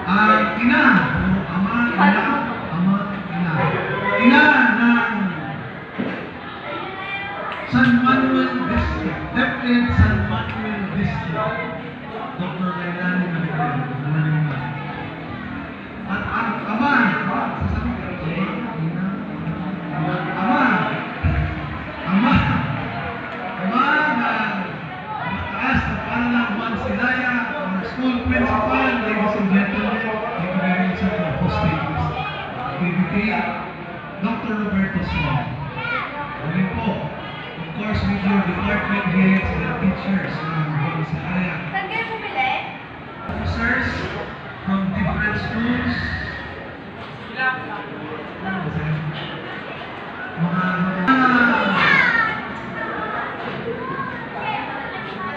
Ina, ama, ina, ama, ina. Ina ng San Manuel District, DepEd San Manuel District, Dr. Lailani Manila. At ang ama, ama ng mataas na panalang Mansilaya, our school principal, ladies and gentlemen, thank you very much for hosting this activity, Dr. Roberto Swan. Again po, of course, with your department heads and teachers,